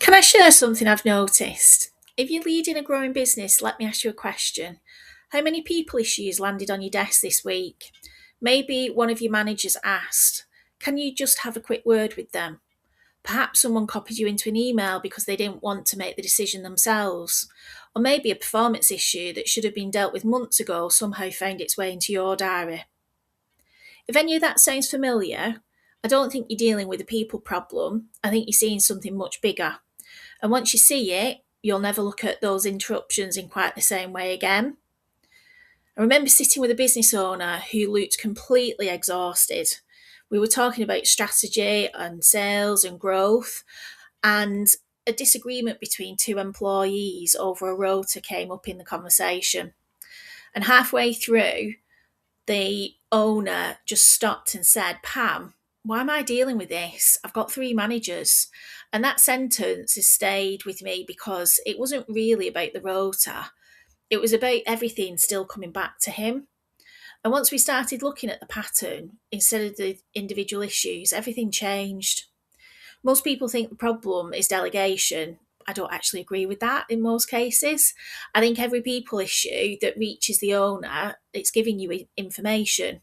Can I share something I've noticed? If you're leading a growing business, let me ask you a question. How many people issues landed on your desk this week? Maybe one of your managers asked, can you just have a quick word with them? Perhaps someone copied you into an email because they didn't want to make the decision themselves. Or maybe a performance issue that should have been dealt with months ago somehow found its way into your diary. If any of that sounds familiar, I don't think you're dealing with a people problem. I think you're seeing something much bigger. And once you see it, you'll never look at those interruptions in quite the same way again. I remember sitting with a business owner who looked completely exhausted. We were talking about strategy and sales and growth, and a disagreement between two employees over a rota came up in the conversation. And halfway through, the owner just stopped and said, Pam, why am I dealing with this? I've got three managers. And that sentence has stayed with me because it wasn't really about the rota. It was about everything still coming back to him. And once we started looking at the pattern instead of the individual issues, everything changed. Most people think the problem is delegation. I don't actually agree with that in most cases. I think every people issue that reaches the owner, it's giving you information.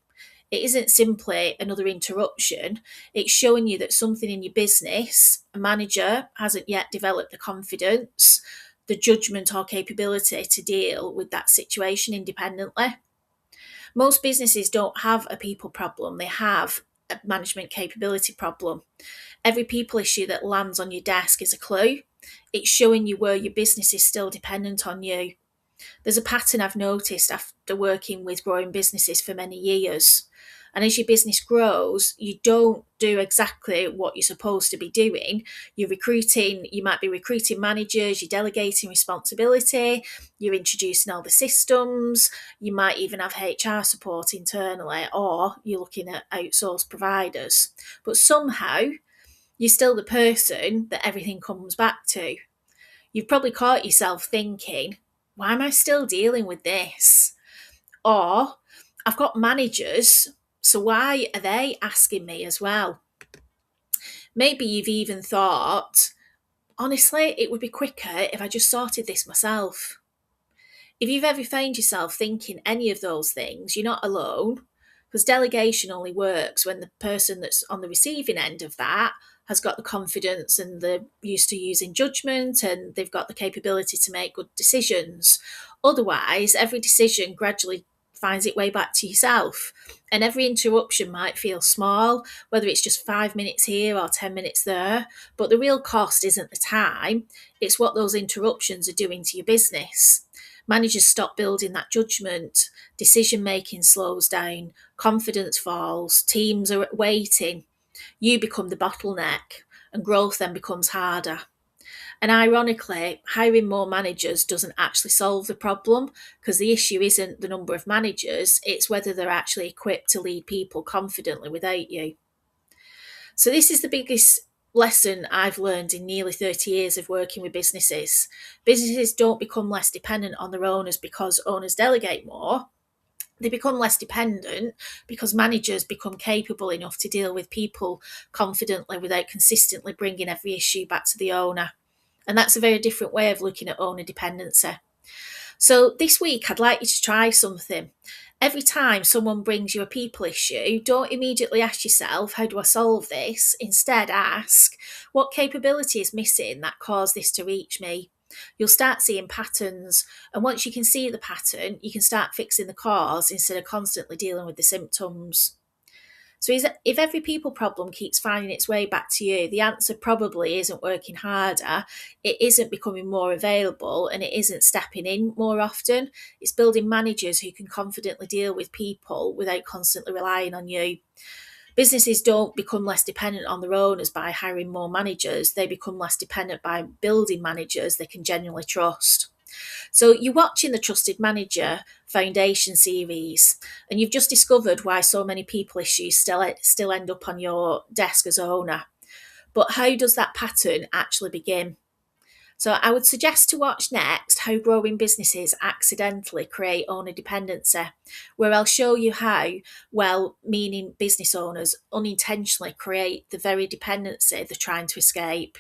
It isn't simply another interruption. It's showing you that something in your business, a manager hasn't yet developed the confidence, the judgment or capability to deal with that situation independently. Most businesses don't have a people problem, they have a management capability problem. Every people issue that lands on your desk is a clue. It's showing you where your business is still dependent on you. There's a pattern I've noticed after working with growing businesses for many years. And as your business grows, you don't do exactly what you're supposed to be doing. You might be recruiting managers, you're delegating responsibility, you're introducing all the systems, you might even have HR support internally, or you're looking at outsourced providers. But somehow, you're still the person that everything comes back to. You've probably caught yourself thinking, why am I still dealing with this? Or, I've got managers, so why are they asking me as well? Maybe you've even thought, honestly, it would be quicker if I just sorted this myself. If you've ever found yourself thinking any of those things, you're not alone, because delegation only works when the person that's on the receiving end of that has got the confidence and they're used to using judgment and they've got the capability to make good decisions. Otherwise, every decision gradually finds its way back to yourself. And every interruption might feel small, whether it's just 5 minutes here or 10 minutes there. But the real cost isn't the time, it's what those interruptions are doing to your business. Managers stop building that judgment, decision making slows down, confidence falls, teams are waiting. You become the bottleneck, and growth then becomes harder. And ironically, hiring more managers doesn't actually solve the problem because the issue isn't the number of managers, it's whether they're actually equipped to lead people confidently without you. So, this is the biggest lesson I've learned in nearly 30 years of working with businesses. Businesses don't become less dependent on their owners because owners delegate more. They become less dependent because managers become capable enough to deal with people confidently without consistently bringing every issue back to the owner. And that's a very different way of looking at owner dependency. So this week, I'd like you to try something. Every time someone brings you a people issue, don't immediately ask yourself, how do I solve this? Instead, ask, what capability is missing that caused this to reach me? You'll start seeing patterns. And once you can see the pattern, you can start fixing the cause instead of constantly dealing with the symptoms. So if every people problem keeps finding its way back to you, the answer probably isn't working harder, it isn't becoming more available, and it isn't stepping in more often. It's building managers who can confidently deal with people without constantly relying on you. Businesses don't become less dependent on their owners by hiring more managers. They become less dependent by building managers they can genuinely trust. So you're watching the Trusted Manager Foundation series, and you've just discovered why so many people issues still end up on your desk as owner. But how does that pattern actually begin? So I would suggest to watch next how growing businesses accidentally create owner dependency, where I'll show you how well-meaning business owners unintentionally create the very dependency they're trying to escape.